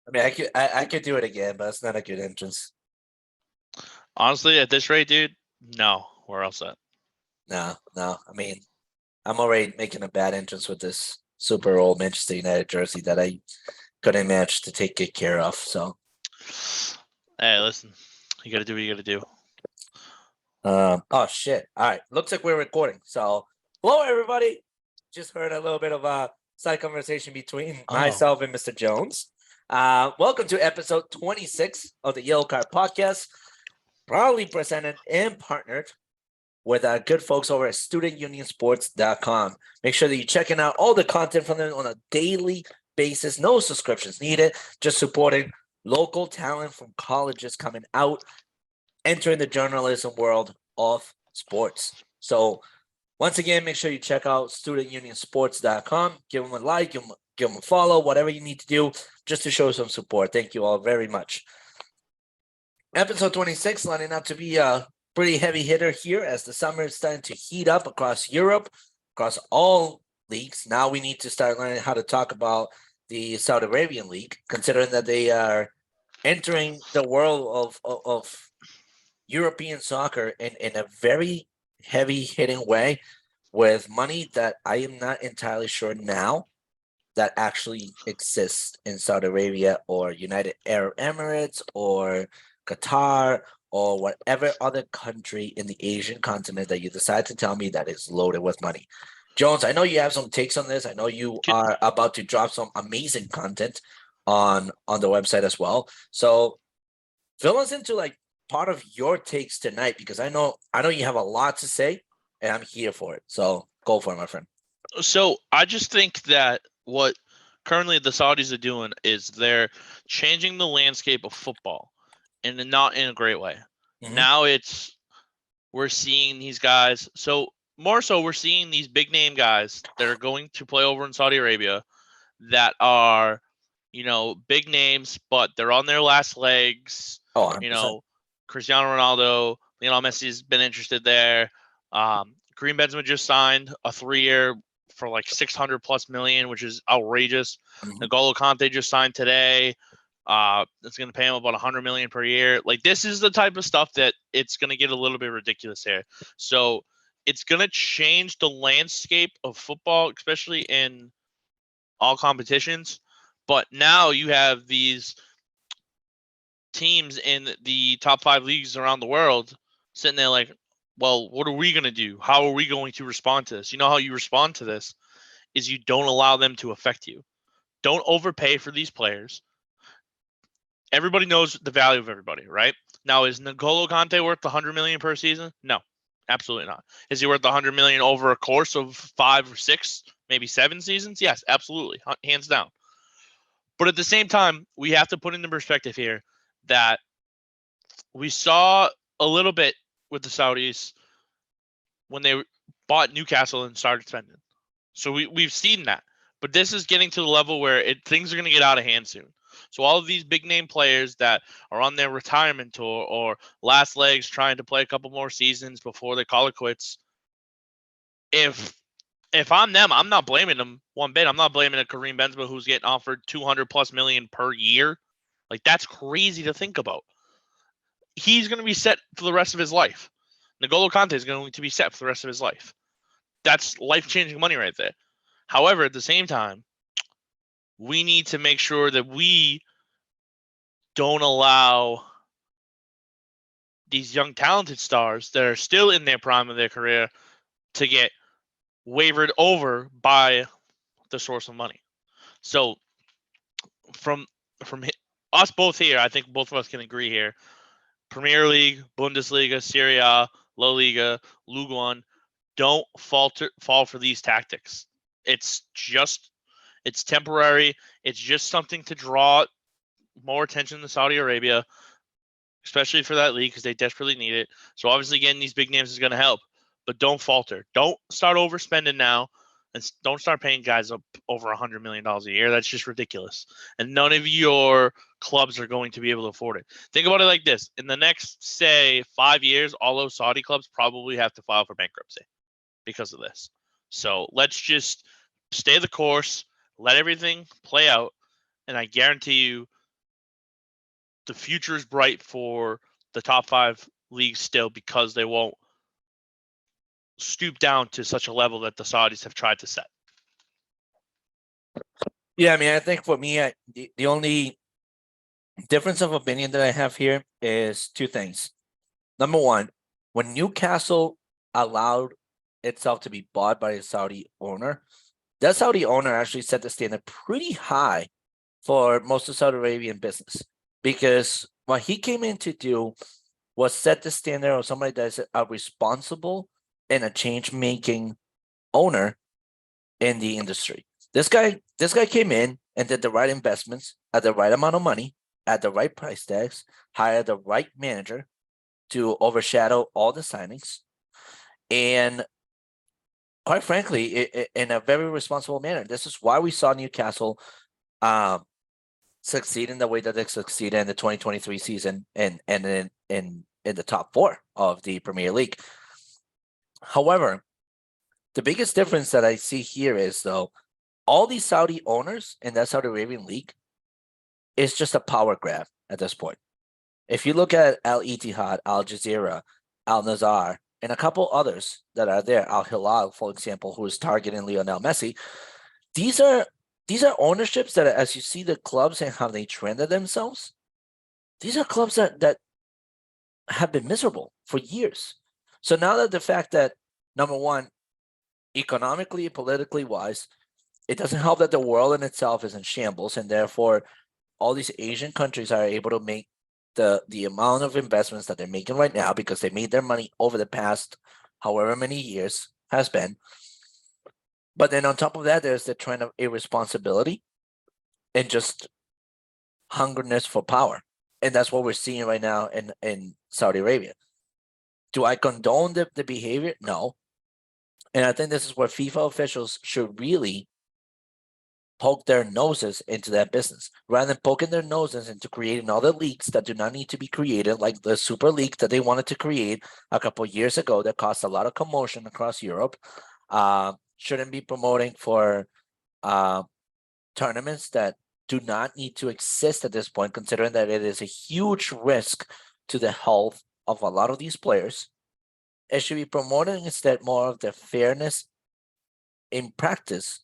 I mean, I could do it again, but it's not a good entrance. Honestly, at this rate, dude, no, we're all set. No, no. I mean, I'm already making a bad entrance with this super old Manchester United jersey that I couldn't manage to take good care of. So, Hey, listen, you gotta do what you gotta do. oh shit! All right, looks like we're recording. So, hello everybody. Just heard a little bit of a side conversation between Oh, myself and Mr. Jones. Welcome to episode 26 of the Yellow Card Podcast, proudly presented and partnered with our good folks over at studentunionsports.com. Make sure that you're checking out all the content from them on a daily basis. No subscriptions needed, just supporting local talent from colleges coming out, entering the journalism world of sports. So, once again, make sure you check out studentunionsports.com. Give them a like, give them a follow, whatever you need to do just to show some support. Thank you all very much. Episode 26 lining up to be a pretty heavy hitter here as the summer is starting to heat up across Europe, across all leagues. Now we need to start learning how to talk about the Saudi Arabian League, considering that they are entering the world of European soccer in a very heavy hitting way with money that I am not entirely sure now that actually exists in Saudi Arabia or United Arab Emirates or Qatar or whatever other country in the Asian continent that you decide to tell me that is loaded with money. Jones, I know you have some takes on this. I know you can, are about to drop some amazing content on the website as well. So fill us into like part of your takes tonight because I know you have a lot to say and I'm here for it. So go for it, my friend. so I just think that what currently the Saudis are doing is they're changing the landscape of football, and not in a great way. Mm-hmm. Now we're seeing these guys. So more so, we're seeing these big name guys that are going to play over in Saudi Arabia that are, big names, but they're on their last legs. Oh, You 100%. know, Cristiano Ronaldo, Lionel Messi's been interested there. Kareem Benzema just signed a 3-year for like 600 plus million, which is outrageous. Mm-hmm. N'Golo Kante just signed today. It's going to pay him about 100 million per year. Like, this is the type of stuff that it's going to get a little bit ridiculous here. So it's going to change the landscape of football, especially in all competitions. But now you have these teams in the top 5 leagues around the world sitting there like, well, what are we going to do? How are we going to respond to this? You know how you respond to this is you don't allow them to affect you. Don't overpay for these players. Everybody knows the value of everybody, right? Now, is N'Golo Kante worth 100 million per season? No, absolutely not. Is he worth 100 million over a course of 5 or 6, maybe 7 seasons? Yes, absolutely, hands down. But at the same time, we have to put into perspective here that we saw a little bit with the Saudis when they bought Newcastle and started spending. So we've seen that. But this is getting to the level where things are going to get out of hand soon. So all of these big name players that are on their retirement tour or last legs trying to play a couple more seasons before they call it quits, if I'm them, I'm not blaming them one bit. I'm not blaming a Kareem Benzema who's getting offered 200 plus million per year. Like, that's crazy to think about. He's going to be set for the rest of his life. N'Golo Kante is going to be set for the rest of his life. That's life-changing money right there. However, at the same time, we need to make sure that we don't allow these young talented stars that are still in their prime of their career to get wavered over by the source of money. So from us both here, I think both of us can agree here. Premier League, Bundesliga, Serie A, La Liga, Ligue 1, don't fall for these tactics. It's temporary. It's just something to draw more attention to Saudi Arabia, especially for that league because they desperately need it. So obviously getting these big names is going to help, but don't falter. Don't start overspending now, and don't start paying guys up over $100 million a year. That's just ridiculous. And none of your clubs are going to be able to afford it. Think about it like this: in the next, say, 5 years, all those Saudi clubs probably have to file for bankruptcy because of this. So let's just stay the course, let everything play out, and I guarantee you the future is bright for the top 5 leagues still, because they won't stoop down to such a level that the Saudis have tried to set. Yeah, I mean, I think for me, the only difference of opinion that I have here is two things. Number one, when Newcastle allowed itself to be bought by a Saudi owner, that Saudi owner actually set the standard pretty high for most of Saudi Arabian business, because what he came in to do was set the standard of somebody that's a responsible and a change-making owner in the industry. This guy came in and did the right investments at the right amount of money, at the right price tags, hired the right manager to overshadow all the signings, and quite frankly, in a very responsible manner. This is why we saw Newcastle succeed in the way that they succeeded in the 2023 season and in the top 4 of the Premier League. However, the biggest difference that I see here is, though, all these Saudi owners in that Saudi Arabian league is just a power grab at this point. If you look at Al Ittihad, Al Jazeera, Al Nazar, and a couple others that are there, Al Hilal, for example, who is targeting Lionel Messi, these are ownerships that, as you see the clubs and how they trended themselves, these are clubs that have been miserable for years. So now that the fact that, number one, economically, politically wise, it doesn't help that the world in itself is in shambles, and therefore all these Asian countries are able to make the amount of investments that they're making right now, because they made their money over the past however many years has been. But then on top of that, there's the trend of irresponsibility and just hungerness for power. And that's what we're seeing right now in Saudi Arabia. Do I condone the behavior? No. And I think this is where FIFA officials should really poke their noses into that business, rather than poking their noses into creating other leagues that do not need to be created, like the Super League that they wanted to create a couple of years ago that caused a lot of commotion across Europe. Shouldn't be promoting for tournaments that do not need to exist at this point, considering that it is a huge risk to the health of a lot of these players. It should be promoting instead more of the fairness in practice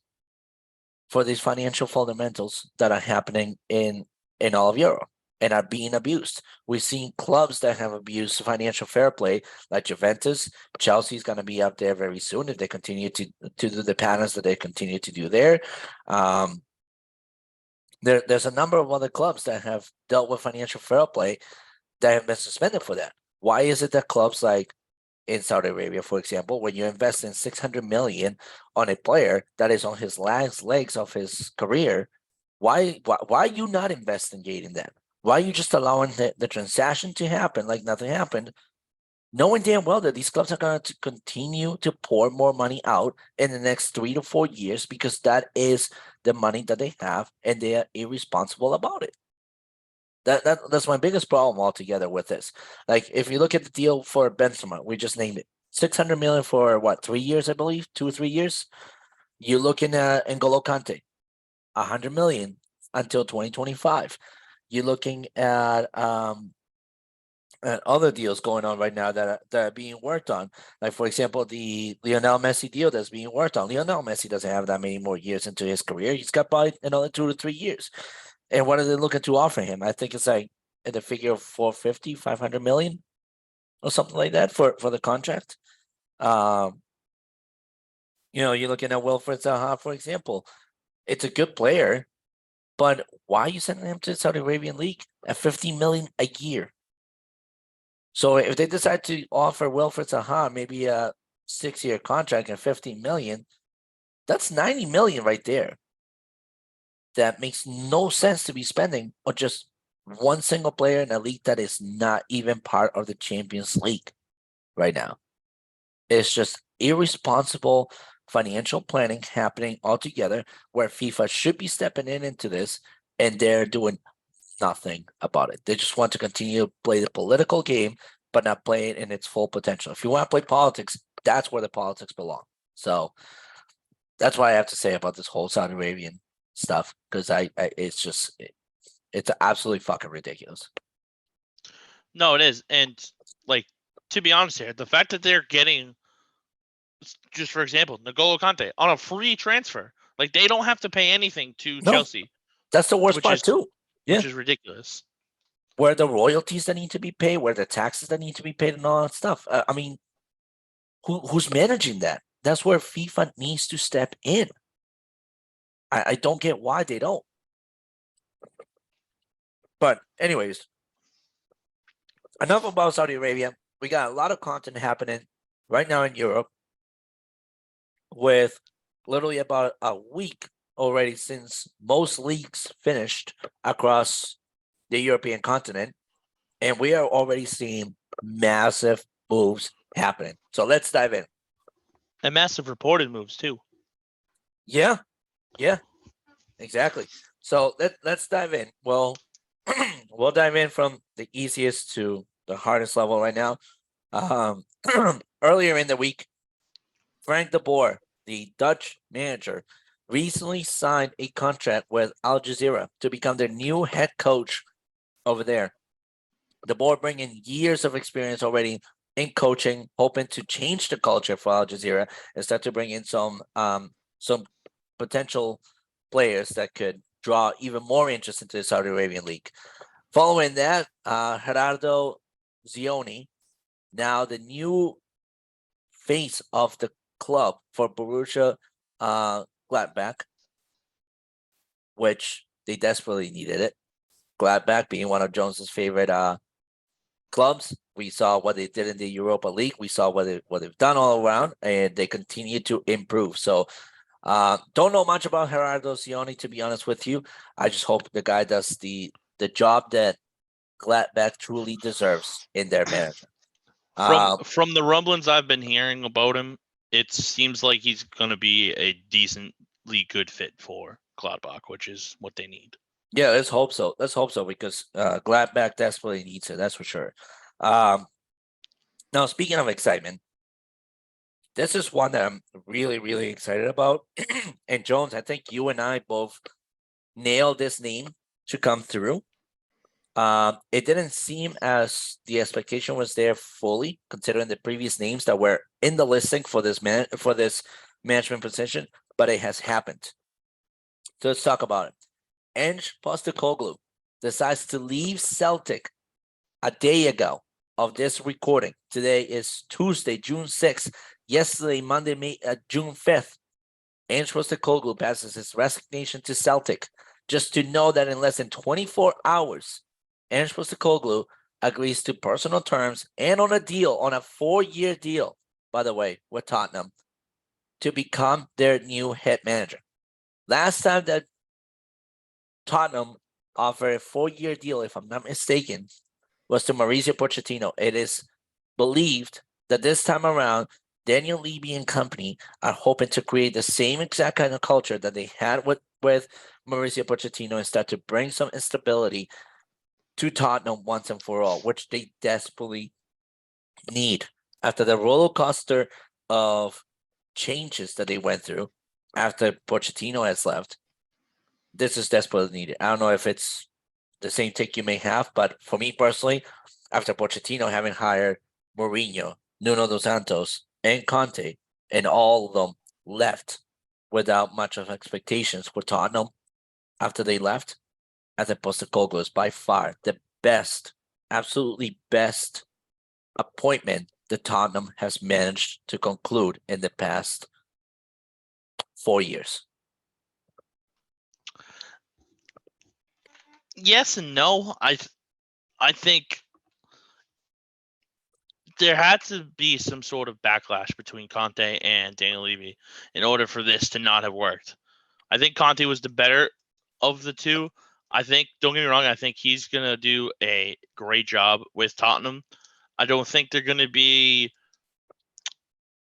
for these financial fundamentals that are happening in all of Europe and are being abused. We've seen clubs that have abused financial fair play, like Juventus. Chelsea's going to be up there very soon if they continue to do the patterns that they continue to do there. There's a number of other clubs that have dealt with financial fair play that have been suspended for that. Why is it that clubs like in Saudi Arabia, for example, when you invest in 600 million on a player that is on his last legs of his career, why are you not investigating that? Why are you just allowing the transaction to happen like nothing happened, knowing damn well that these clubs are going to continue to pour more money out in the next 3 to 4 years, because that is the money that they have, and they are irresponsible about it. That's my biggest problem altogether with this. Like, if you look at the deal for Benzema, we just named it 600 million for what, 3 years, I believe, 2 or 3 years. You're looking at N'Golo Kante, 100 million until 2025. You're looking at other deals going on right now that are being worked on. Like, for example, the Lionel Messi deal that's being worked on. Lionel Messi doesn't have that many more years into his career. He's got by another 2 to 3 years. And what are they looking to offer him? I think it's like in the figure of 450, 500 million or something like that for the contract. You're looking at Wilfred Zaha, for example. It's a good player, but why are you sending him to the Saudi Arabian League at 15 million a year? So if they decide to offer Wilfred Zaha maybe a 6-year contract at 15 million, that's 90 million right there. That makes no sense to be spending on just one single player in a league that is not even part of the Champions League right now. It's just irresponsible financial planning happening altogether, where FIFA should be stepping into this, and they're doing nothing about it. They just want to continue to play the political game, but not play it in its full potential. If you want to play politics, that's where the politics belong. So that's what I have to say about this whole Saudi Arabian stuff, because it's absolutely fucking ridiculous. No, it is. And like, to be honest here, the fact that they're getting, just for example, N'Golo Kante on a free transfer, like they don't have to pay anything to No, Chelsea, that's the worst which part is too. Yeah, which is ridiculous. where the royalties that need to be paid, where the taxes that need to be paid, and all that stuff. I mean, who's managing that? That's where FIFA needs to step in. I don't get why they don't. But anyways, enough about Saudi Arabia. We got a lot of content happening right now in Europe, with literally about a week already since most leagues finished across the European continent, and we are already seeing massive moves happening. So let's dive in. And massive reported moves too. Yeah, yeah, exactly. So let's dive in. Well, we'll dive in from the easiest to the hardest level right now. Um, earlier in the week, Frank de Boer, the Dutch manager, recently signed a contract with Al Jazeera to become their new head coach over there. De Boer bringing years of experience already in coaching, hoping to change the culture for Al Jazeera and start to bring in some potential players that could draw even more interest into the Saudi Arabian League. Following that, Gerardo Zioni, now the new face of the club for Borussia Gladbach, which they desperately needed it. Gladbach being one of Jones's favorite clubs. We saw what they did in the Europa League. We saw what they've done all around, and they continue to improve. So, don't know much about Gerardo Zioni, to be honest with you. I just hope the guy does the job that Gladbach truly deserves in their manager. From the rumblings I've been hearing about him, it seems like he's going to be a decently good fit for Gladbach, which is what they need. Yeah, let's hope so. Let's hope so, because Gladbach desperately needs it. That's for sure. Um, now, speaking of excitement, this is one that I'm really, really excited about. And Jones, I think you and I both nailed this name to come through. It didn't seem as the expectation was there fully, considering the previous names that were in the listing for this management position, but it has happened. So let's talk about it. Ange Postecoglou decides to leave Celtic a day ago of this recording. Today is Tuesday, June 6th. Yesterday, Monday, June 5th, Ange Postecoglou passes his resignation to Celtic, just to know that in less than 24 hours, Ange Postecoglou agrees to personal terms and on a 4-year deal, by the way, with Tottenham, to become their new head manager. Last time that Tottenham offered a 4-year deal, if I'm not mistaken, was to Mauricio Pochettino. It is believed that this time around, Daniel Levy and company are hoping to create the same exact kind of culture that they had with Mauricio Pochettino and start to bring some instability to Tottenham once and for all, which they desperately need after the roller coaster of changes that they went through after Pochettino has left. This is desperately needed. I don't know if it's the same take you may have, but for me personally, after Pochettino having hired Mourinho, Nuno dos Santos, and Conte, and all of them left without much of expectations for Tottenham after they left, I think Postecoglou is by far the best, absolutely best appointment that Tottenham has managed to conclude in the past 4 years. Yes and no. I think there had to be some sort of backlash between Conte and Daniel Levy in order for this to not have worked. I think Conte was the better of the two. I think, don't get me wrong, I think he's going to do a great job with Tottenham. I don't think they're going to be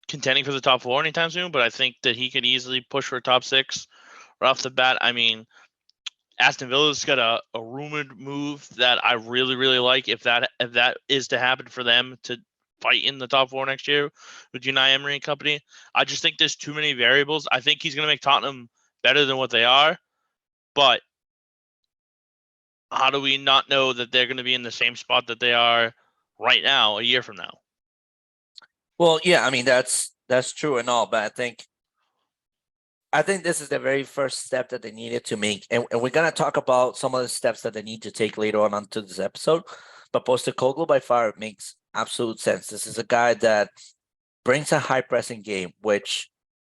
contending for the top four anytime soon, but I think that he could easily push for a top six right off the bat. I mean, Aston Villa's got a rumored move that I really, really like. If that is to happen for them to fight in the top four next year with Unai Emery and company, I just think there's too many variables. I think he's going to make Tottenham better than what they are, but how do we not know that they're going to be in the same spot that they are right now a year from now? Well, yeah, I mean that's true and all, but I think this is the very first step that they needed to make, and we're gonna talk about some of the steps that they need to take later on onto this episode. But Postecoglou by far makes absolute sense. This is a guy that brings a high pressing game, which,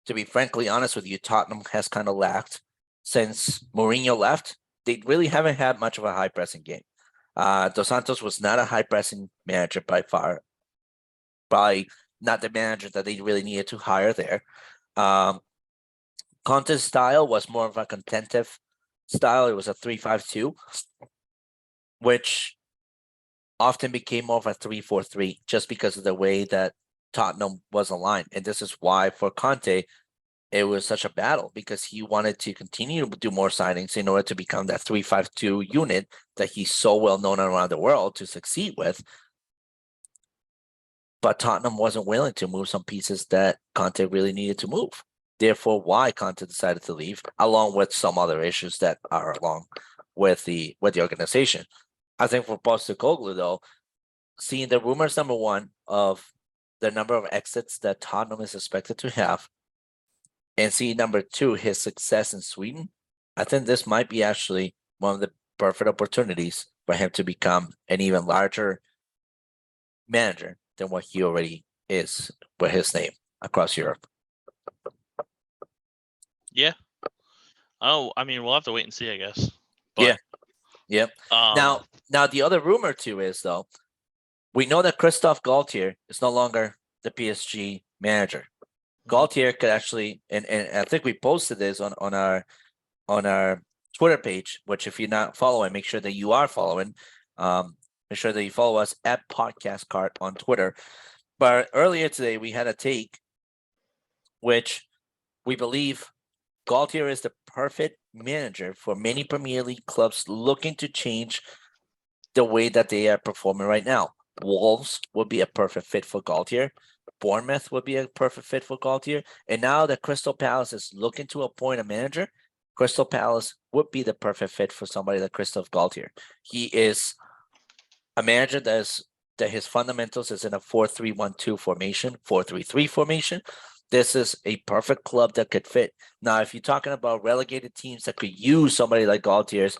to be frankly honest with you, Tottenham has kind of lacked since Mourinho left. They really haven't had much of a high pressing game. Dos Santos was not a high pressing manager by far. Probably not the manager that they really needed to hire there. Conte's style was more of a contentive style. It was a 3-5-2, which often became more of a 3-4-3 just because of the way that Tottenham was aligned. And this is why for Conte, it was such a battle, because he wanted to continue to do more signings in order to become that 3-5-2 unit that he's so well known around the world to succeed with. But Tottenham wasn't willing to move some pieces that Conte really needed to move. Therefore, why Conte decided to leave, along with some other issues that are along with the organization. I think for Postecoglou, though, seeing the rumors, number one, of the number of exits that Tottenham is expected to have, and seeing number two, his success in Sweden, I think this might be actually one of the perfect opportunities for him to become an even larger manager than what he already is with his name across Europe. Yeah. Oh, I mean, we'll have to wait and see, I guess. But, yeah. Yep. Now the other rumor too is, though, we know that Christophe Galtier is no longer the PSG manager. Galtier could actually, and I think we posted this on our Twitter page, which if you're not following, make sure that you are following. Make sure that you follow us at Podcast Cart on Twitter. But earlier today, we had a take, which we believe Galtier is the perfect manager for many Premier League clubs looking to change the way that they are performing right now. Wolves would be a perfect fit for Galtier. Bournemouth would be a perfect fit for Galtier. And now that Crystal Palace is looking to appoint a manager, Crystal Palace would be the perfect fit for somebody like Christophe Galtier. He is a manager that his fundamentals is in a 4-3-1-2 formation, 4-3-3 formation. This is a perfect club that could fit. Now, if you're talking about relegated teams that could use somebody like Galtier's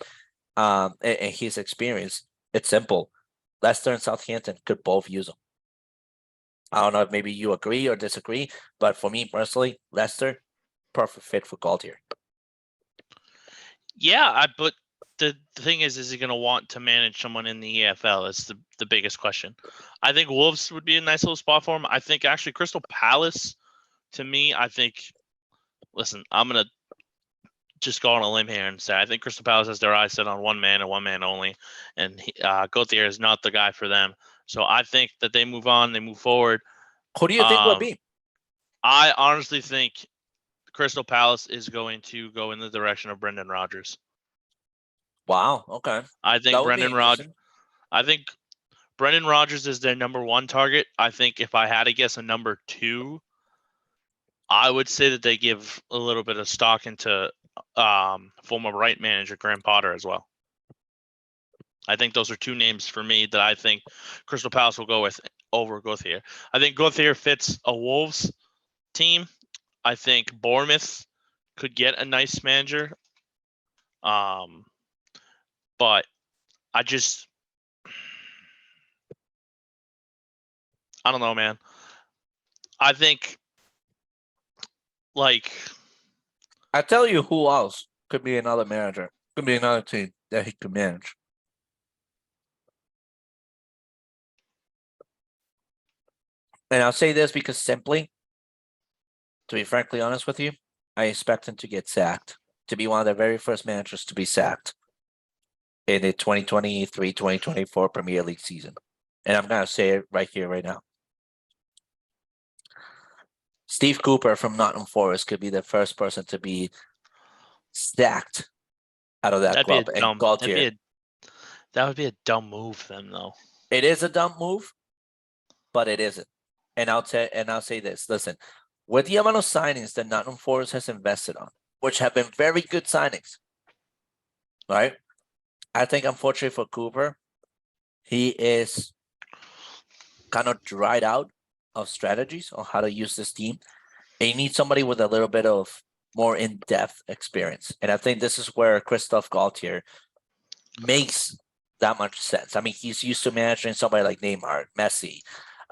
and his experience, it's simple. Leicester and Southampton could both use him. I don't know if maybe you agree or disagree, but for me personally, Leicester, perfect fit for Galtier. Yeah, but the thing is he going to want to manage someone in the EFL? It's the biggest question. I think Wolves would be a nice little spot for him. I think actually Crystal Palace, to me, listen, I'm going to just go on a limb here and say I think Crystal Palace has their eyes set on one man and one man only, and Gauthier is not the guy for them. So I think that they move on, they move forward. Who do you think would be? I honestly think Crystal Palace is going to go in the direction of Brendan Rodgers. Wow. Okay. I think Brendan Rodgers is their number one target. I think if I had to guess a number two, I would say that they give a little bit of stock into former right manager Graham Potter as well. I think those are two names for me that I think Crystal Palace will go with over Gauthier. I think Gauthier fits a Wolves team. I think Bournemouth could get a nice manager. But I don't know, man. I think I tell you who else could be another manager. Could be another team that he could manage. And I'll say this because simply, to be frankly honest with you, I expect him to get sacked, to be one of the very first managers to be sacked in the 2023-2024 Premier League season. And I'm going to say it right here, right now. Steve Cooper from Nottingham Forest could be the first person to be sacked out of that club. And Gaultier, that would be a dumb move then, though. It is a dumb move, but it isn't. And I'll say this. Listen, with the amount of signings that Nottingham Forest has invested on, which have been very good signings, right? I think unfortunately for Cooper, he is kind of dried out of strategies on how to use this team. And you need somebody with a little bit of more in-depth experience. And I think this is where Christoph Gaultier makes that much sense. I mean, he's used to managing somebody like Neymar, Messi,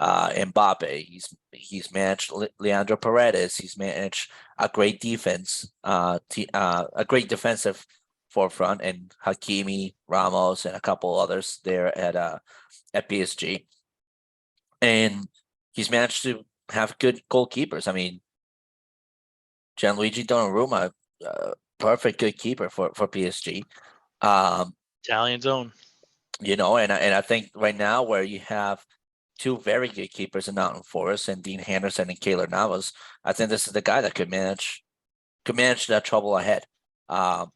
Mbappe. He's managed Leandro Paredes. He's managed a great defense, a great defensive forefront, and Hakimi, Ramos, and a couple others there at PSG. And he's managed to have good goalkeepers. I mean, Gianluigi Donnarumma, perfect good keeper for PSG. Italian zone. And I think right now where you have two very good keepers in Nottingham Forest and Dean Henderson and Keylor Navas, I think this is the guy that could manage that trouble ahead. And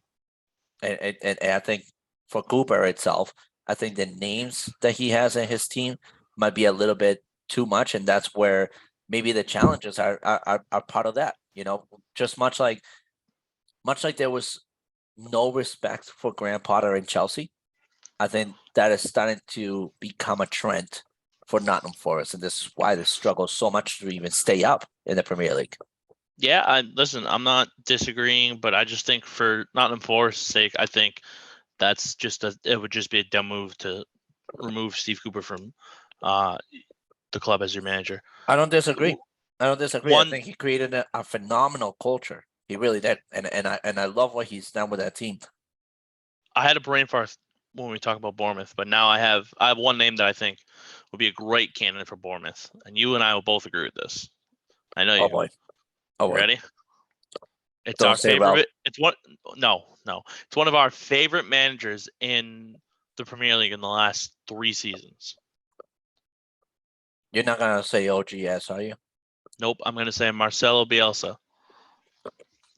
I think for Cooper itself, I think the names that he has in his team might be a little bit too much, and that's where maybe the challenges are part of that. Just much like there was no respect for Graham Potter in Chelsea, I think that is starting to become a trend for Nottingham Forest, and this is why they struggle so much to even stay up in the Premier League. Yeah, listen, I'm not disagreeing, but I just think for Nottingham Forest's sake, I think that's it would just be a dumb move to remove Steve Cooper from the club as your manager. I don't disagree. I think he created a phenomenal culture. He really did, and I love what he's done with that team. I had a brain fart when we talk about Bournemouth, but now I have one name that I think would be a great candidate for Bournemouth, and you and I will both agree with this. I know you. Oh boy. Ready? It's Don't our say favorite. Ralph. It's It's one of our favorite managers in the Premier League in the last 3 seasons. You're not gonna say OGS, are you? Nope, I'm gonna say Marcelo Bielsa.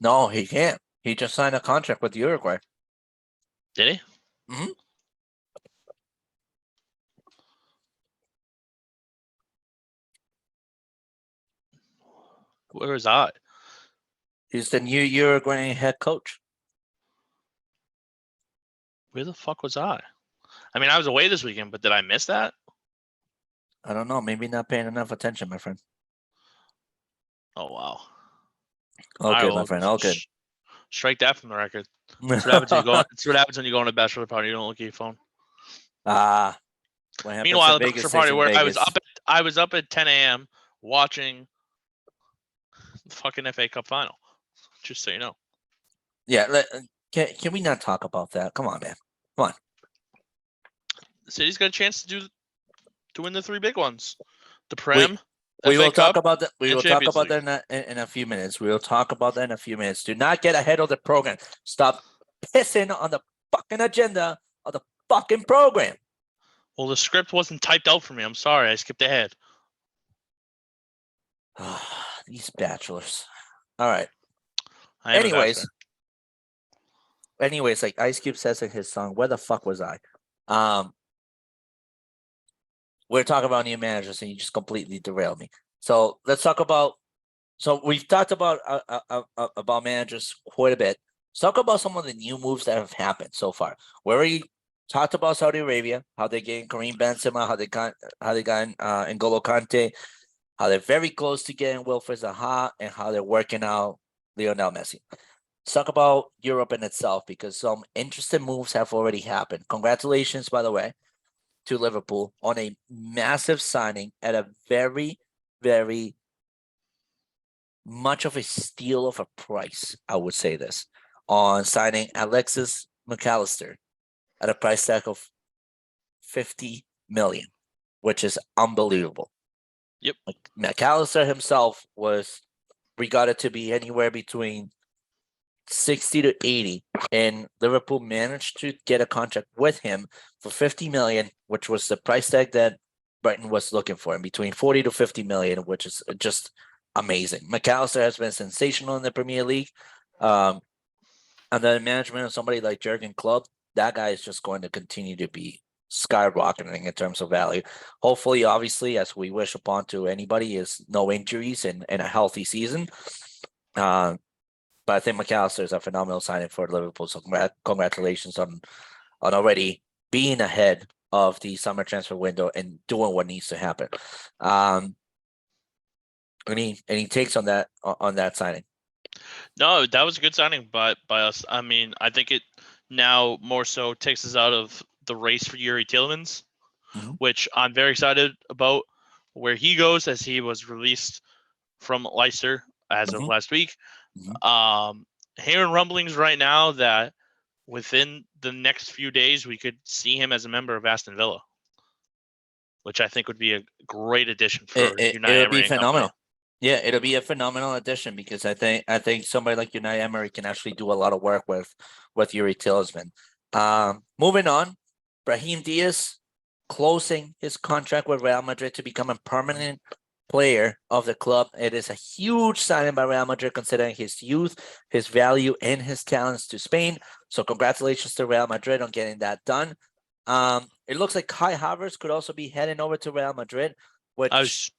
No, he can't. He just signed a contract with Uruguay. Did he? Mm-hmm. Where was I? He's the new Uruguayan head coach. Where the fuck was I? I mean, I was away this weekend, but did I miss that? I don't know. Maybe not paying enough attention, my friend. Oh, wow. Okay, my friend. Okay. Strike that from the record. That's what happens when you go on a bachelor party. You don't look at your phone. Meanwhile, the bachelor party where I was up at 10 a.m. watching the fucking FA Cup final. Just so you know. Yeah. Can we not talk about that? Come on, man. Come on. The City's got a chance to win the 3 big ones: the Prem. We will talk about that. We will talk about that in a few minutes. We will talk about that in a few minutes. Do not get ahead of the program. Stop pissing on the fucking agenda of the fucking program. Well, the script wasn't typed out for me. I'm sorry. I skipped ahead. These bachelors. All right. Anyways, like Ice Cube says in his song, "Where the fuck was I?" We're talking about new managers, and you just completely derailed me. So let's talk about. So we've talked about managers quite a bit. Let's talk about some of the new moves that have happened so far. We already talked about Saudi Arabia, how they're getting Karim Benzema, how they got N'Golo Kante, how they're very close to getting Wilfried Zaha, and how they're working out Lionel Messi. Let's talk about Europe in itself, because some interesting moves have already happened. Congratulations, by the way, to Liverpool on a massive signing at a very, very much of a steal of a price, I would say this, on signing Alexis McAllister at a price tag of 50 million, which is unbelievable. Yep. McAllister himself was regarded to be anywhere between 60 to 80, and Liverpool managed to get a contract with him for 50 million, which was the price tag that Brighton was looking for, in between 40 to 50 million, which is just amazing. McAllister has been sensational in the Premier League. Under the management of somebody like Jurgen Klopp, that guy is just going to continue to be skyrocketing in terms of value. Hopefully, obviously, as we wish upon to anybody, is no injuries and a healthy season. But I think McAllister is a phenomenal signing for Liverpool. So congratulations on on already being ahead of the summer transfer window and doing what needs to happen. Any takes on that signing? No, that was a good signing by us. I mean, I think it now more so takes us out of the race for Yuri Tillmans, Mhm. which I'm very excited about where he goes, as he was released from Leicester as of Mhm. last week. Mhm. Hearing rumblings right now that within the next few days we could see him as a member of Aston Villa, which I think would be a great addition for Unai It'll be Emery and company. phenomenal. Yeah, it'll be a phenomenal addition because I think somebody like Unai Emery can actually do a lot of work with Yuri Tillsman. Moving on, Brahim Diaz closing his contract with Real Madrid to become a permanent player of the club. It is a huge signing by Real Madrid considering his youth, his value, and his talents to Spain. So congratulations to Real Madrid on getting that done. It looks like Kai Havertz could also be heading over to Real Madrid, I which was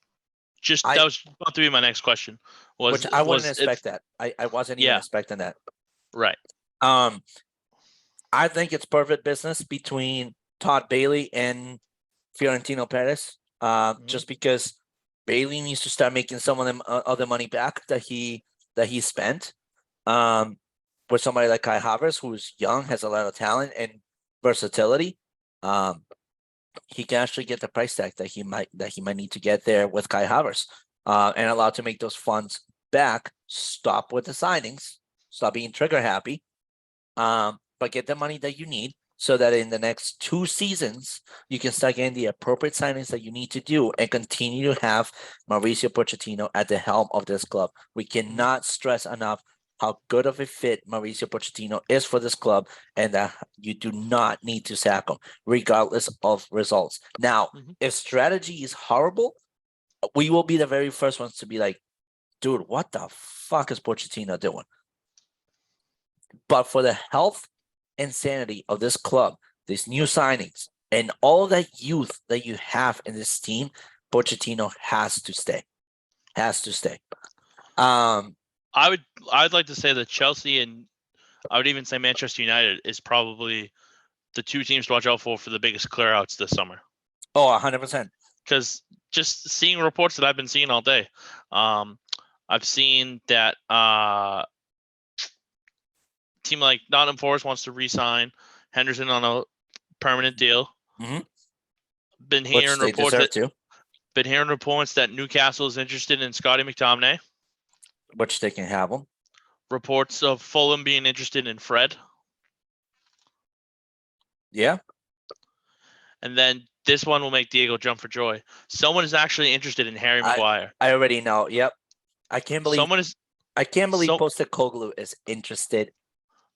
just I that was about to be my next question. which I wouldn't Was if expect that. I wasn't even yeah, expecting that. right. Um, I think it's perfect business between Todd Bailey and Fiorentino Perez. Mhm. Just because Bailey needs to start making some of them other money back that he spent. Um, with somebody like Kai Havertz, who's young, has a lot of talent and versatility. Um, he can actually get the price tag that he might need to get there with Kai Havertz, and allowed to make those funds back. Stop with the signings. Stop being trigger happy. But get the money that you need so that in the next 2 seasons you can start getting the appropriate signings that you need to do and continue to have Mauricio Pochettino at the helm of this club. We cannot stress enough how good of a fit Mauricio Pochettino is for this club, and that you do not need to sack him, regardless of results. Now, Mhm. if strategy is horrible, we will be the very first ones to be like, dude, what the fuck is Pochettino doing? But for the health and sanity of this club, these new signings, and all that youth that you have in this team, Pochettino has to stay. Has to stay. Um, I'd like to say that Chelsea and I would even say Manchester United is probably the two teams to watch out for the biggest clear outs this summer. 100%. Because just seeing reports that I've been seeing all day, I've seen that team like Nottingham Forest wants to re-sign Henderson on a permanent deal. Mm-hmm. Been Which hearing they reports deserve that to, Newcastle is interested in Scotty McTominay. which they can have them. Reports of Fulham being interested in Fred. Yeah. And then this one will make Diego jump for joy. Someone is actually interested in Harry I Maguire. I already know. Yep. I can't believe Someone is I can't believe so. Postecoglou is interested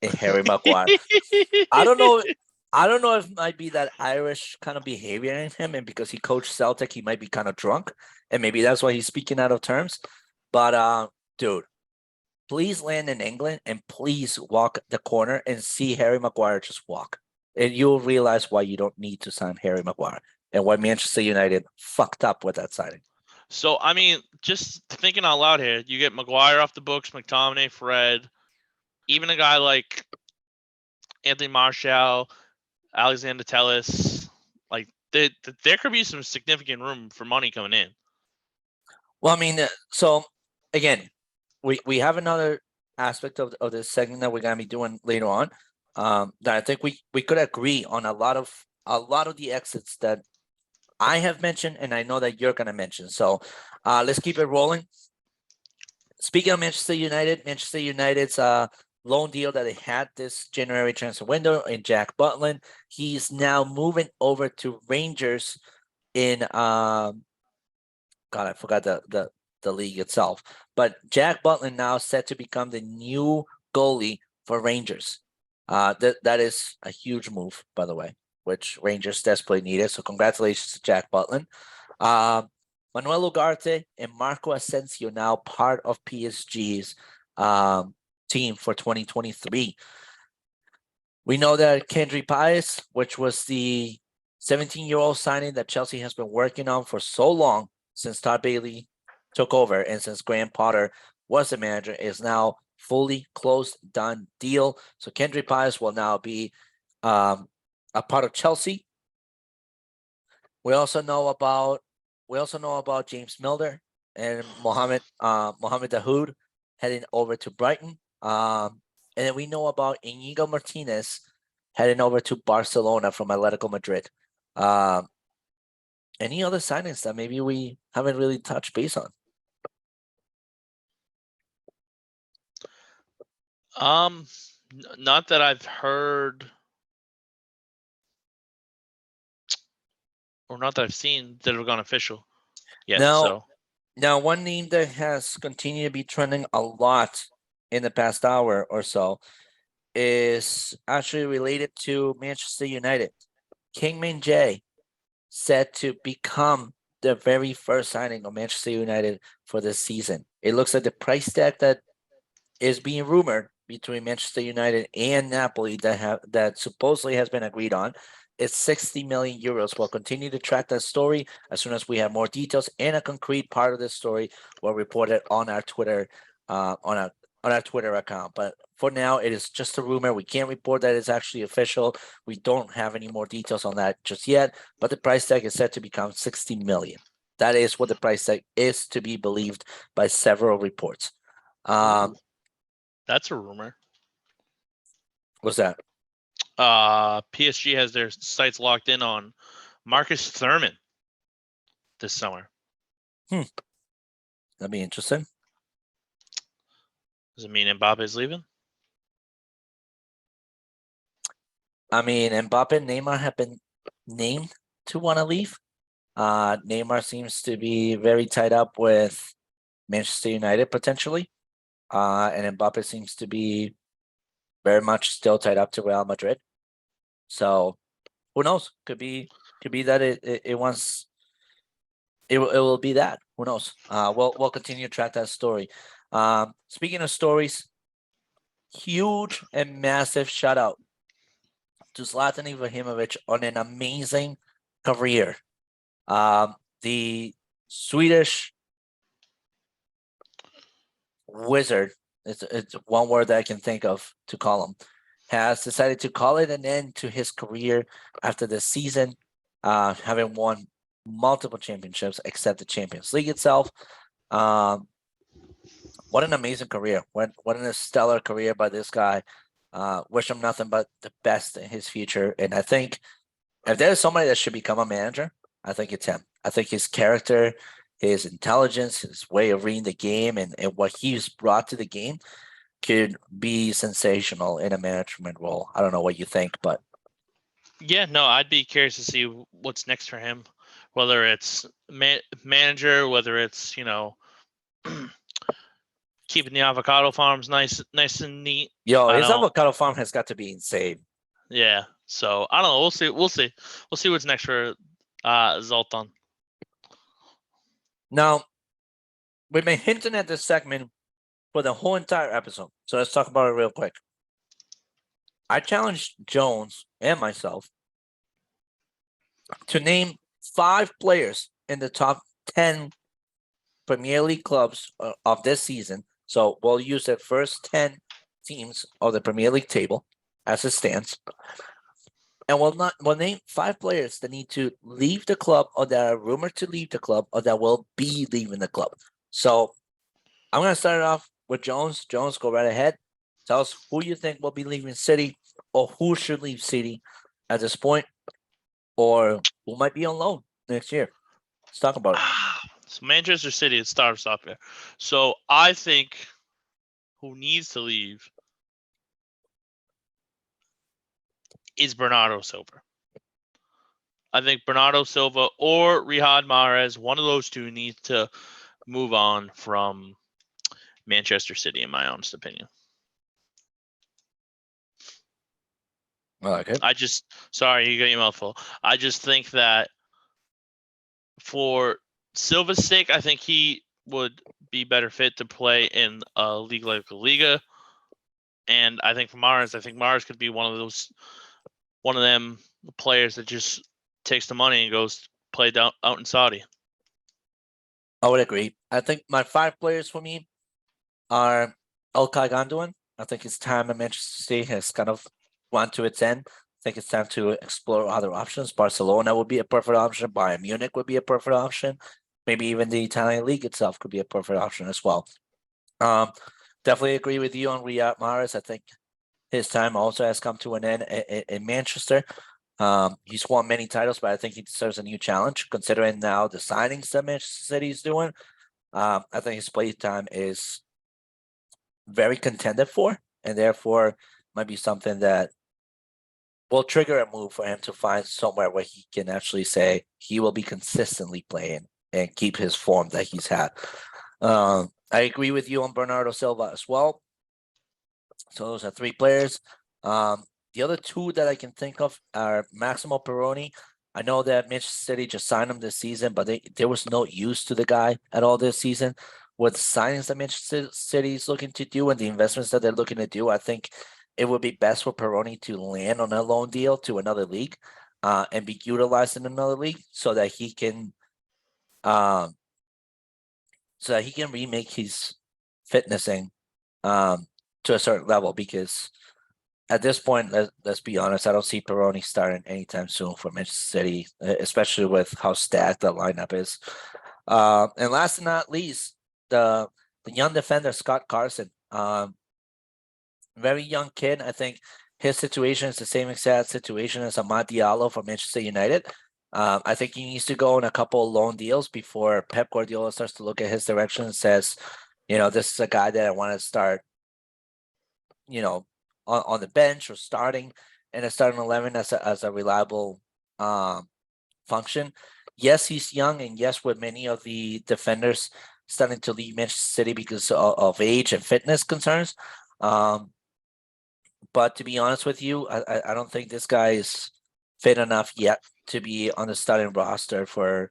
in Harry Maguire. I don't know. I don't know if it might be that Irish kind of behavior in him, and because he coached Celtic, he might be kind of drunk, and maybe that's why he's speaking out of terms. But dude, please land in England and please walk the corner and see Harry Maguire just walk, and you'll realize why you don't need to sign Harry Maguire and why Manchester United fucked up with that signing. So I mean, just thinking out loud here, you get Maguire off the books, McTominay, Fred, even a guy like Anthony Martial, Alexander Tellis. Like there could be some significant room for money coming in. Well, I mean, so again, we have another aspect of this segment that we're gonna be doing later on. That I think we could agree on a lot of the exits that I have mentioned, and I know that you're gonna mention. So, let's keep it rolling. Speaking of Manchester United's loan deal that they had this January transfer window in Jack Butland, he's now moving over to Rangers in God, I forgot the league itself. But Jack Butland now set to become the new goalie for Rangers. That is a huge move, by the way, which Rangers desperately needed. So congratulations to Jack Butland. Manuel Ugarte and Marco Asensio now part of PSG's team for 2023. We know that Kendry Páez, which was the 17-year-old signing that Chelsea has been working on for so long since Todd Bailey took over and since Graham Potter was the manager, is now fully closed, done deal. So Kendry Páez will now be a part of Chelsea. We also know about James Milner and Mohamed Dahoud heading over to Brighton. And then we know about Inigo Martinez heading over to Barcelona from Atletico Madrid. Any other signings that maybe we haven't really touched base on? Not that I've heard or not that I've seen that have gone official yet. Now, one name that has continued to be trending a lot in the past hour or so is actually related to Manchester United. Kingman J set to become the very first signing of Manchester United for this season. It looks like the price tag that is being rumored between Manchester United and Napoli that supposedly has been agreed on is 60 million euros. We'll continue to track that story. As soon as we have more details and a concrete part of this story, we'll report it on our Twitter on our Twitter account. But for now, it is just a rumor. We can't report that it's actually official. We don't have any more details on that just yet. But the price tag is set to become 60 million. That is what the price tag is, to be believed by several reports. That's a rumor. What's that? PSG has their sights locked in on Marcus Thurman this summer. That'd be interesting. Does it mean Mbappe's leaving? I mean, Mbappe and Neymar have been named to want to leave. Neymar seems to be very tied up with Manchester United potentially. And Mbappe seems to be very much still tied up to Real Madrid. So who knows? Could be that it wants it will be that. Who knows? We'll continue to track that story. Speaking of stories, huge and massive shout out to Zlatan Ibrahimovic on an amazing career. The Swedish wizard, it's one word that I can think of to call him, has decided to call it an end to his career after the season, having won multiple championships except the Champions League itself. What an amazing career. What a stellar career by this guy. Wish him nothing but the best in his future. And I think if there's somebody that should become a manager, I think it's him. I think his character, his intelligence, his way of reading the game, and what he's brought to the game could be sensational in a management role. I don't know what you think, but yeah, no, I'd be curious to see what's next for him, whether it's manager, whether it's keeping the avocado farms nice and neat. Yo, his avocado farm has got to be insane. Yeah, so I don't know. We'll see what's next for Zoltan. Now, we've been hinting at this segment for the whole entire episode, so let's talk about it real quick. I challenged Jones and myself to name 5 players in the top 10 Premier League clubs of this season. So we'll use the first 10 teams of the Premier League table as it stands. And we'll name 5 players that need to leave the club, or that are rumored to leave the club, or that will be leaving the club. So I'm going to start it off with Jones. Jones, go right ahead. Tell us who you think will be leaving City, or who should leave City at this point, or who might be on loan next year. Let's talk about it. So Manchester City, it starts off there. So I think who needs to leave is Bernardo Silva. I think Bernardo Silva or Riyad Mahrez, one of those two, needs to move on from Manchester City, in my honest opinion. Okay. Sorry, you got your mouthful. I just think that for Silva's sake, I think he would be better fit to play in a league like La Liga. And I think for Mahrez could be one of them players that just takes the money and goes play out in Saudi. I would agree. I think my 5 players for me are Ilkay Gundogan. I think his time at Manchester City has kind of gone to its end. I think it's time to explore other options. Barcelona would be a perfect option. Bayern Munich would be a perfect option. Maybe even the Italian league itself could be a perfect option as well. Definitely agree with you on Riyad Mahrez. I think his time also has come to an end in Manchester. He's won many titles, but I think he deserves a new challenge considering now the signings that Manchester City is doing. I think his play time is very contended for, and therefore might be something that will trigger a move for him to find somewhere where he can actually say he will be consistently playing and keep his form that he's had. I agree with you on Bernardo Silva as well. So those are three players. The other two that I can think of are Maximo Peroni. I know that Manchester City just signed him this season, but there was no use to the guy at all this season. With signings that Manchester City is looking to do and the investments that they're looking to do, I think it would be best for Peroni to land on a loan deal to another league and be utilized in another league so that he can remake his fitnessing to a certain level, because at this point, let's be honest, I don't see Peroni starting anytime soon for Manchester City, especially with how stacked the lineup is. And last but not least, the young defender Scott Carson, very young kid. I think his situation is the same exact situation as Amad Diallo for Manchester United. I think he needs to go on a couple of loan deals before Pep Guardiola starts to look at his direction and says, this is a guy that I want to start, on the bench or starting in a starting 11 as a reliable function. Yes, he's young, and yes, with many of the defenders starting to leave Manchester City because of age and fitness concerns. But to be honest with you, I don't think this guy is fit enough yet to be on the starting roster for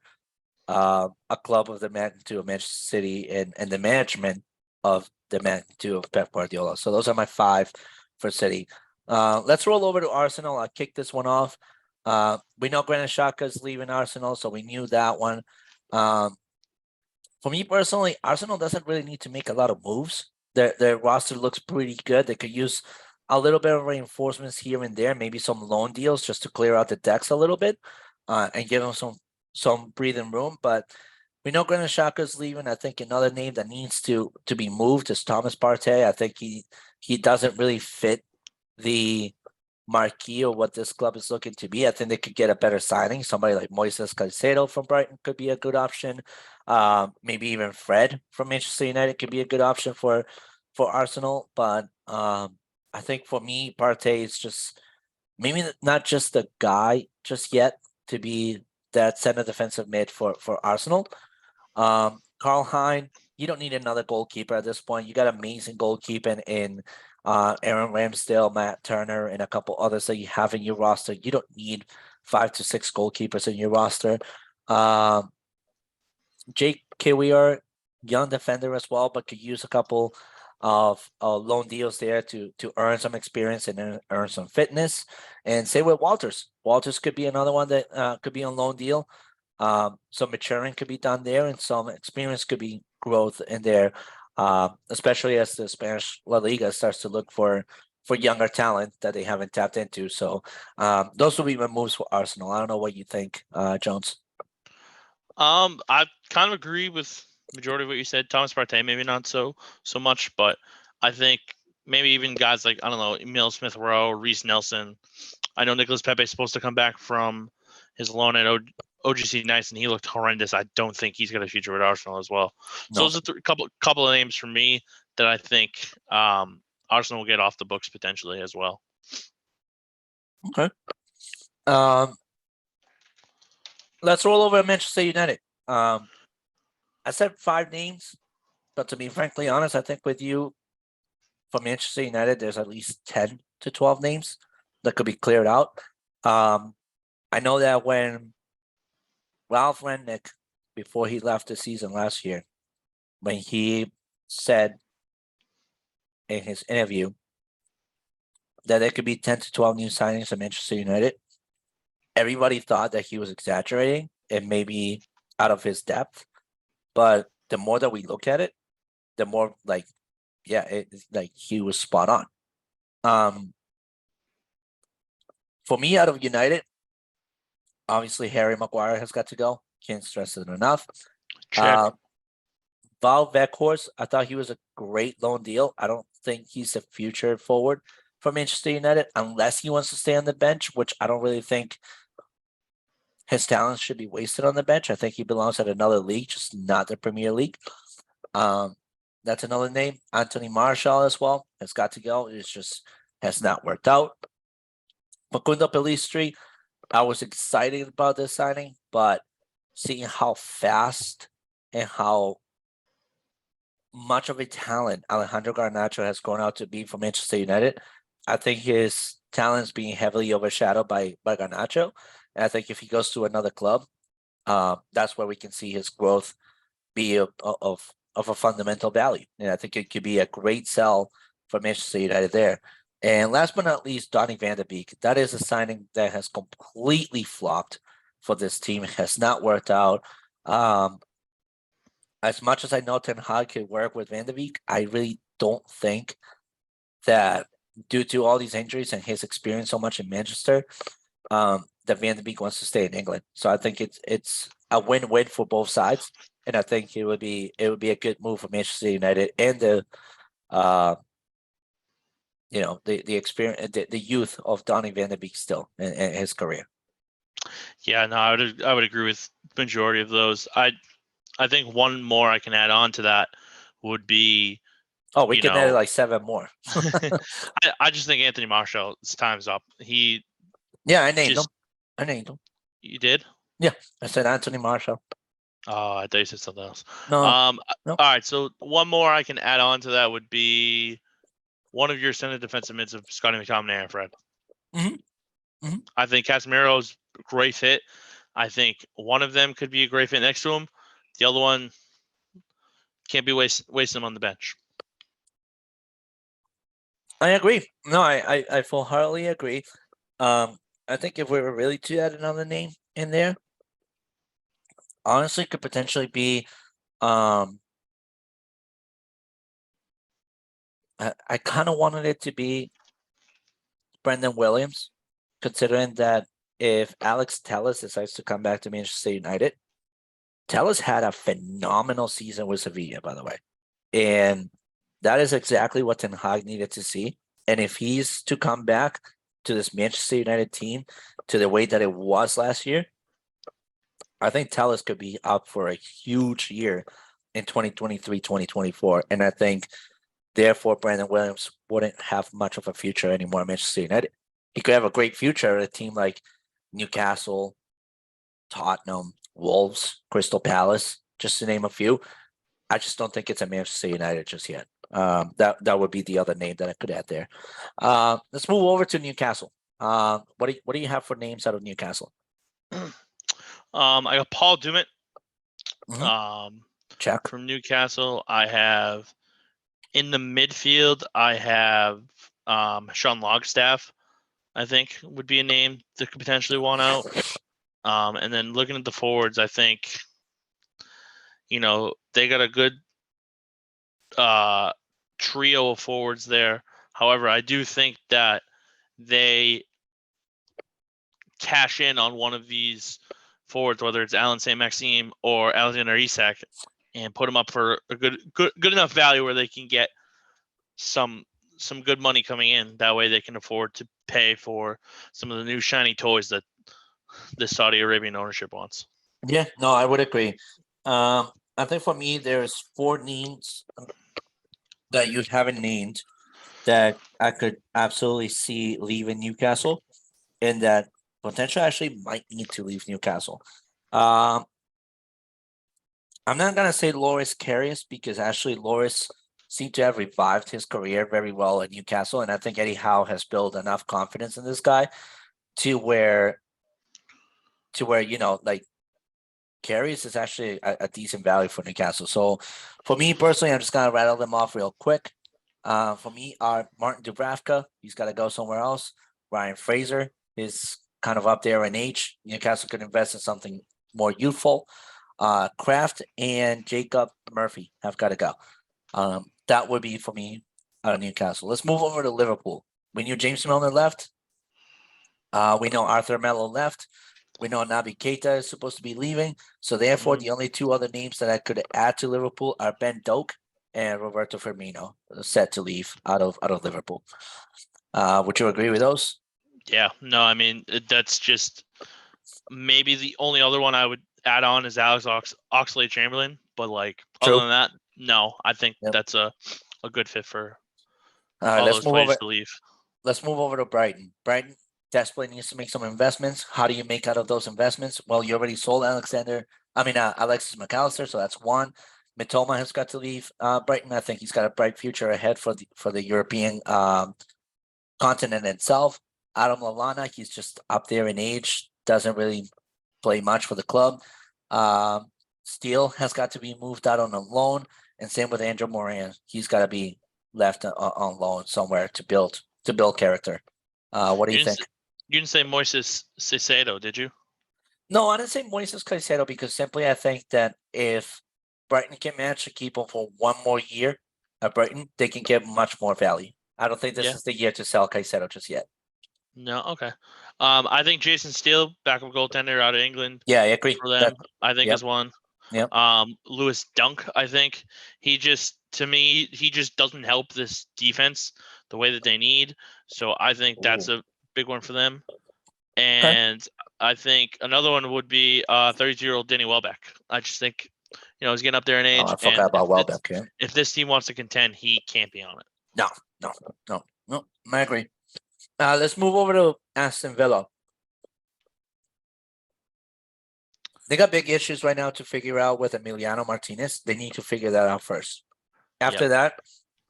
a club of the magnitude of Manchester City and the management of the magnitude of Pep Guardiola. So those are my five for City. Let's roll over to Arsenal. I'll kick this one off. We know Granit Xhaka is leaving Arsenal, so we knew that one. For me personally, Arsenal doesn't really need to make a lot of moves. Their roster looks pretty good. They could use a little bit of reinforcements here and there, maybe some loan deals just to clear out the decks a little bit and give them some breathing room. But we know Granit Xhaka is leaving. I think another name that needs to be moved is Thomas Partey. I think he doesn't really fit the marquee of what this club is looking to be. I think they could get a better signing. Somebody like Moises Caicedo from Brighton could be a good option. Maybe even Fred from Manchester United could be a good option for Arsenal. But I think for me, Partey is just maybe not just the guy just yet to be that center defensive mid for Arsenal. Carl Hein, you don't need another goalkeeper at this point. You got amazing goalkeeping in Aaron Ramsdale, Matt Turner, and a couple others that you have in your roster. You don't need 5 to 6 goalkeepers in your roster. Jake Kiwior, young defender as well, but could use a couple of loan deals there to earn some experience and earn some fitness. And same with Walters. Walters could be another one that could be on loan deal. Some maturing could be done there, and some experience could be growth in there, especially as the Spanish La Liga starts to look for younger talent that they haven't tapped into. So those will be my moves for Arsenal. I don't know what you think, Jones. I kind of agree with majority of what you said. Thomas Partey, maybe not so much, but I think maybe even guys like, I don't know, Emil Smith-Rowe, Reece Nelson. I know Nicolas Pepe is supposed to come back from his loan at OGC Nice, and he looked horrendous. I don't think he's got a future with Arsenal as well. So those are a couple of names for me that I think Arsenal will get off the books potentially as well. Okay. Let's roll over to Manchester United. I said 5 names, but to be frankly honest, I think with you for Manchester United, there's at least 10 to 12 names that could be cleared out. I know that when Ralph Rangnick, before he left the season last year, when he said in his interview that there could be 10 to 12 new signings at Manchester United, everybody thought that he was exaggerating and maybe out of his depth. But the more that we look at it, the more he was spot on. For me, out of United, obviously Harry Maguire has got to go. Can't stress it enough. Check. Val Vekhorst, I thought he was a great loan deal. I don't think he's a future forward for Manchester United unless he wants to stay on the bench, which I don't really think his talents should be wasted on the bench. I think he belongs at another league, just not the Premier League. That's another name. Anthony Martial as well has got to go. It's just has not worked out. Facundo Pellistri, I was excited about this signing, but seeing how fast and how much of a talent Alejandro Garnacho has grown out to be for Manchester United, I think his talent is being heavily overshadowed by Garnacho. And I think if he goes to another club, that's where we can see his growth be of a fundamental value. And I think it could be a great sell for Manchester United there. And last but not least, Donny van de Beek. That is a signing that has completely flopped for this team. It has not worked out. As much as I know Ten Hag could work with Van de Beek, I really don't think that due to all these injuries and his experience so much in Manchester, that Van de Beek wants to stay in England. So I think it's a win-win for both sides, and I think it would be a good move for Manchester United and the the experience, the youth of Donny van de Beek still in his career. Yeah, no, I would agree with the majority of those. I think one more I can add on to that would be. Oh, we can add like 7 more. I just think Anthony Martial's time's up. I named him. You did? Yeah, I said Anthony Martial. Oh, I thought you said something else. No. All right, so one more I can add on to that would be one of your center defensive mids of Scotty McTominay and Fred. Mm-hmm. I think Casemiro's a great fit. I think one of them could be a great fit next to him. The other one can't be wasting him on the bench. I agree. No, I full-heartedly agree. I think if we were really to add another name in there, honestly, could potentially be. I kind of wanted it to be Brendan Williams, considering that if Alex Telles decides to come back to Manchester United, Telles had a phenomenal season with Sevilla, by the way, and that is exactly what Ten Hag needed to see. And if he's to come back to this Manchester United team to the way that it was last year, I think Telles could be up for a huge year in 2023, 2024. And I think, therefore, Brandon Williams wouldn't have much of a future anymore at Manchester United. He could have a great future at a team like Newcastle, Tottenham, Wolves, Crystal Palace, just to name a few. I just don't think it's a Manchester United just yet. That would be the other name that I could add there. Let's move over to Newcastle. What do you have for names out of Newcastle? I got Paul Dummett. Check. From Newcastle. I have in the midfield. I have Sean Longstaff. I think would be a name that could potentially want out. And then looking at the forwards, I think they got a good trio of forwards there. However, I do think that they cash in on one of these forwards, whether it's Alan St. Maxime or Alexander Isak, and put them up for a good enough value where they can get some good money coming in. That way they can afford to pay for some of the new shiny toys that the Saudi Arabian ownership wants. Yeah, no, I would agree. I think for me, there's 4 names that you haven't named that I could absolutely see leaving Newcastle, and that potentially actually might need to leave Newcastle. I'm not gonna say Loris Karius because actually Loris seemed to have revived his career very well at Newcastle, and I think Eddie Howe has built enough confidence in this guy to where like Karius is actually a decent value for Newcastle. So for me personally, I'm just gonna rattle them off real quick. For me, are Martin Dubravka, he's got to go somewhere else. Ryan Fraser is kind of up there in age. Newcastle could invest in something more youthful. Kraft and Jacob Murphy have got to go. That would be for me out of Newcastle. Let's move over to Liverpool. We knew James Milner left. We know Arthur Melo left. We know Naby Keita is supposed to be leaving. So therefore, Mhm. the only two other names that I could add to Liverpool are Ben Doak and Roberto Firmino, set to leave out of Liverpool. Would you agree with those? Yeah, no, I mean that's just maybe the only other one I would add on is Alex Oxlade-Chamberlain, but like other True. than that, no, I think Yep. that's a good fit for All right, all those players to leave. let's move over to Brighton. Brighton desperately needs to make some investments. How do you make out of those investments? Well, you already sold Alexis McAllister, so that's one. Mitoma has got to leave Brighton. I think he's got a bright future ahead for the European continent itself. Adam Lallana, he's just up there in age, doesn't really play much for the club. Steele has got to be moved out on a loan, and same with Andrew Moran. He's got to be left on loan somewhere to build character. What do you think? You didn't say Moises Caicedo, did you? No, I didn't say Moises Caicedo because simply I think that if Brighton can manage to keep him for one more year at Brighton, they can get much more value. I don't think this Yeah. is the year to sell Caicedo just yet. No, okay. I think Jason Steele, backup goaltender out of England Yeah, I agree. for them, I think Yep. is one. Yep. Lewis Dunk, I think to me, he just doesn't help this defense the way that they need. So I think that's Ooh. a big one for them. Okay. And I think another one would be 32-year-old Denny Welbeck. I just think, he's getting up there in Oh, age, I and forgot about Welbeck. Yeah. if this team wants to contend, he can't be on it. No, no, no, no. I agree. Let's move over to Aston Villa. They got big issues right now to figure out with Emiliano Martinez. They need to figure that out first. After Yep. that,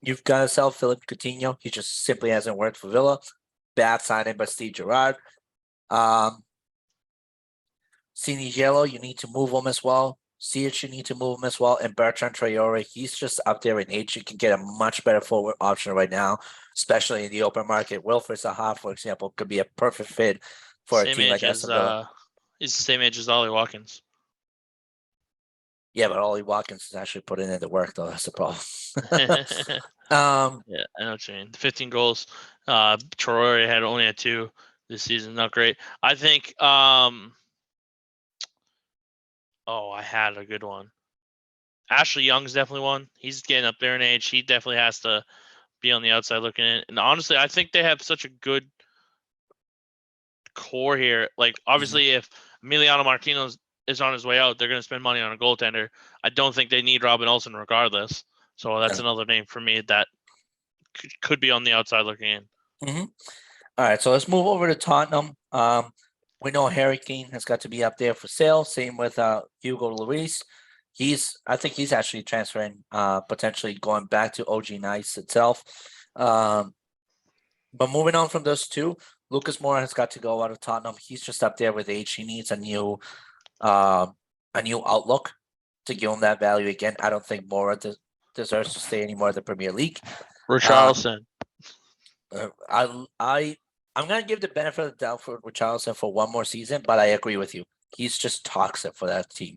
you've got to sell Philip Coutinho. He just simply hasn't worked for Villa. Bad signing by Steve Gerrard. Sinigello, you need to move him as well. Ziyech, you need to move him as well. And Bertrand Traore, he's just up there in age. You can get a much better forward option right now, especially in the open market. Wilfred Zaha, for example, could be a perfect fit for a Same team like age as Aston Villa. he's the same age as Ollie Watkins. Yeah, but Ollie Watkins is actually putting in the work, though. That's the problem. Yeah, I know what you mean. 15 goals. Traore only had 2 this season. Not great. I think. I had a good one. Ashley Young's definitely one. He's getting up there in age. He definitely has to be on the outside looking in. And honestly, I think they have such a good core here. Like, obviously, if Emiliano Martinez is on his way out, they're going to spend money on a goaltender. I don't think they need Robin Olsen regardless. So that's another name for me that could be on the outside looking in. Mm-hmm. All right, so let's move over to Tottenham. We know Harry Kane has got to be up there for sale. Same with Hugo Lloris. I think he's actually transferring, potentially going back to OG Nice itself. But moving on from those two, Lucas Moura has got to go out of Tottenham. He's just up there with age. He needs a new outlook to give him that value again. I don't think Moura deserves to stay anymore in the Premier League. Richarlison. I'm gonna give the benefit of the doubt for Richarlison for one more season, but I agree with you. He's just toxic for that team.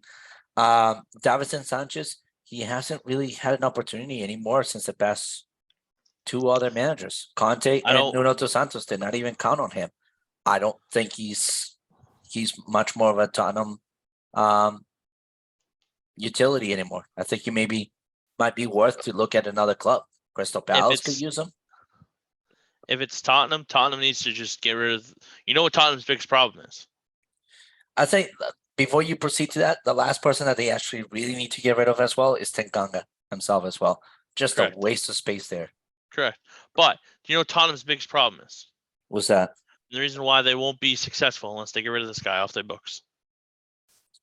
Davinson Sanchez, he hasn't really had an opportunity anymore since the past 2 other managers. Conte and Nuno Dos Santos did not even count on him. I don't think he's much more of a Tottenham utility anymore. I think he might be worth to look at another club. Crystal Palace could use him. If it's Tottenham needs to just get rid of. You know what Tottenham's biggest problem is? I think before you proceed to that, the last person that they actually really need to get rid of as well is Tanganga himself as well. Just Correct. A waste of space there. Correct. But do you know what Tottenham's biggest problem is? What's that? The reason why they won't be successful unless they get rid of this guy off their books.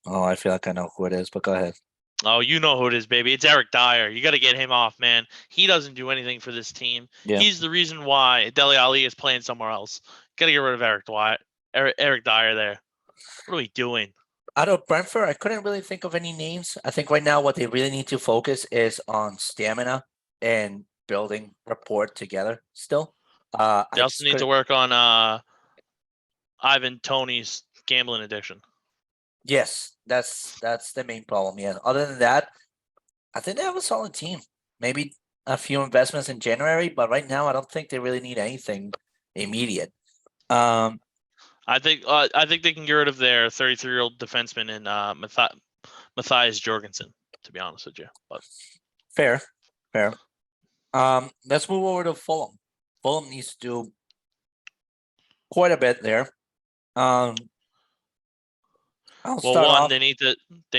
Oh, I feel like I know who it is, but go ahead. Oh, you know who it is, baby. It's Eric Dyer. You got to get him off, man. He doesn't do anything for this team. Yeah. He's the reason why Dele Alli is playing somewhere else. Got to get rid of Eric Dyer there. What are we doing? Out of Brentford, I couldn't really think of any names. I think right now what they really need to focus is on stamina and building rapport together still. They also need to work on Ivan Toney's gambling addiction. Yes, that's the main problem. Yeah. Other than that, I think they have a solid team. Maybe a few investments in January, but right now I don't think they really need anything immediate. I think they can get rid of their 33-year-old defenseman in Matthias Jorgensen. To be honest with you, but Fair. Let's move over to Fulham. Fulham needs to do quite a bit there. I'll well, start one off. they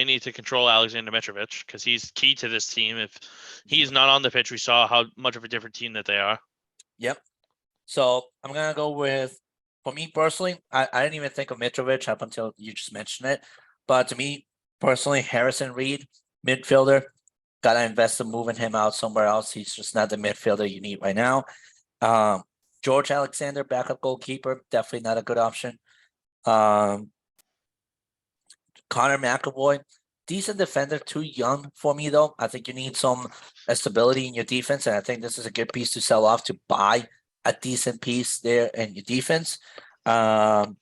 need to control Alexander Mitrovic because he's key to this team. If he's not on the pitch, we saw how much of a different team that they are. Yep. So I'm gonna go with, for me personally, I didn't even think of Mitrovic up until you just mentioned it. But to me personally, Harrison Reed, midfielder, gotta invest in moving him out somewhere else. He's just not the midfielder you need right now. George Alexander, backup goalkeeper, definitely not a good option. Connor McAvoy, decent defender, too young for me though. I think you need some stability in your defense, and I think this is a good piece to sell off to buy a decent piece there in your defense. Dude,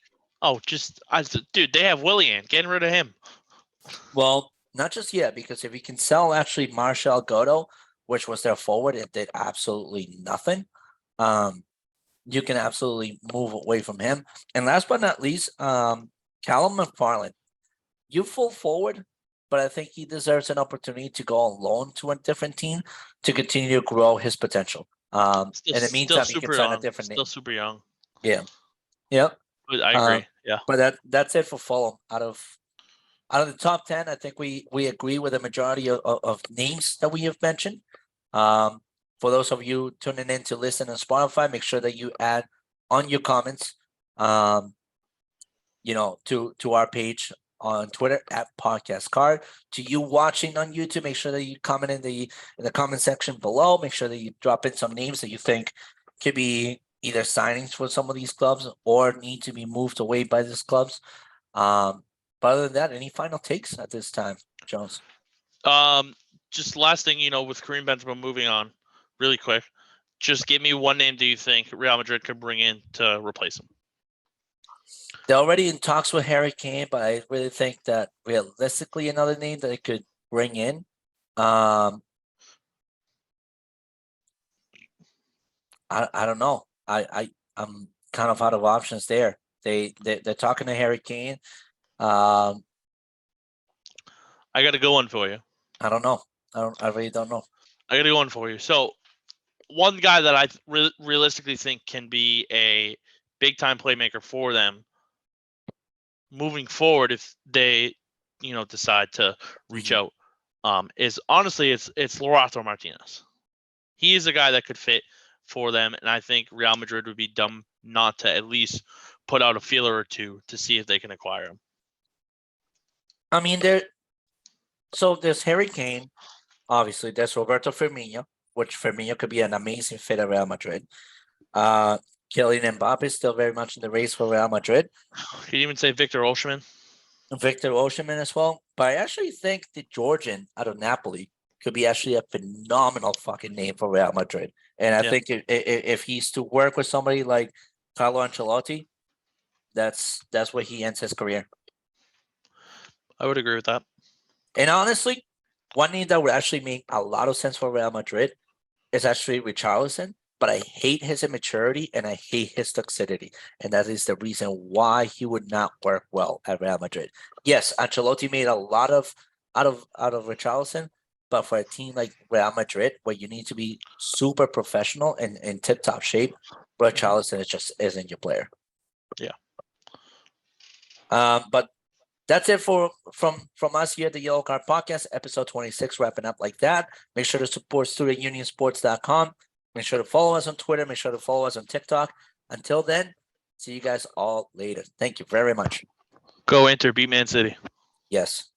they have Willian. Getting rid of him. Well, not just yet, because if you can sell actually Marshall Godo, which was their forward, it did absolutely nothing. You can absolutely move away from him. And last but not least, Callum McFarland, youthful forward, but I think he deserves an opportunity to go on loan to a different team to continue to grow his potential. In the meantime, you can sign a different name. Still super young. Yeah. Yep. But I agree. Yeah. But that's it for Fulham. Out of the top 10, I think we agree with the majority of names that we have mentioned. For those of you tuning in to listen on Spotify, make sure that you add on your comments, to our page on Twitter at Podcast Card. To you watching on YouTube, make sure that you comment in the comment section below. Make sure that you drop in some names that you think could be either signings for some of these clubs or need to be moved away by these clubs. But other than that, any final takes at this time, Jones? Just last thing, with Kareem Benzema moving on, really quick, just give me one name do you think Real Madrid could bring in to replace him? They're already in talks with Harry Kane, but I really think that realistically another name that they could bring in. I don't know. I'm kind of out of options there. They're talking to Harry Kane. I got a good one for you. I don't know. I really don't know. I got a good one for you. So one guy that I realistically think can be a big time playmaker for them moving forward if they decide to reach out is honestly it's Lautaro Martinez. He is a guy that could fit for them, and I think Real Madrid would be dumb not to at least put out a feeler or two to see if they can acquire him. I mean, there's Harry Kane, obviously there's Roberto Firmino, which Firmino could be an amazing fit at Real Madrid. Kylian Mbappe is still very much in the race for Real Madrid. Could you even say Victor Osimhen? Victor Osimhen as well. But I actually think the Georgian out of Napoli could be actually a phenomenal fucking name for Real Madrid. And I think if he's to work with somebody like Carlo Ancelotti, that's where he ends his career. I would agree with that. And honestly, one name that would actually make a lot of sense for Real Madrid is actually Richarlison. But I hate his immaturity and I hate his toxicity. And that is the reason why he would not work well at Real Madrid. Yes, Ancelotti made a lot out of Richarlison, but for a team like Real Madrid, where you need to be super professional and in tip-top shape, Richarlison just isn't your player. Yeah. But that's it from us here at the Yellow Card Podcast, episode 26, wrapping up like that. Make sure to support StudentUnionSports.com. Make sure to follow us on Twitter. Make sure to follow us on TikTok. Until then, see you guys all later. Thank you very much. Go Inter, beat Man City. Yes.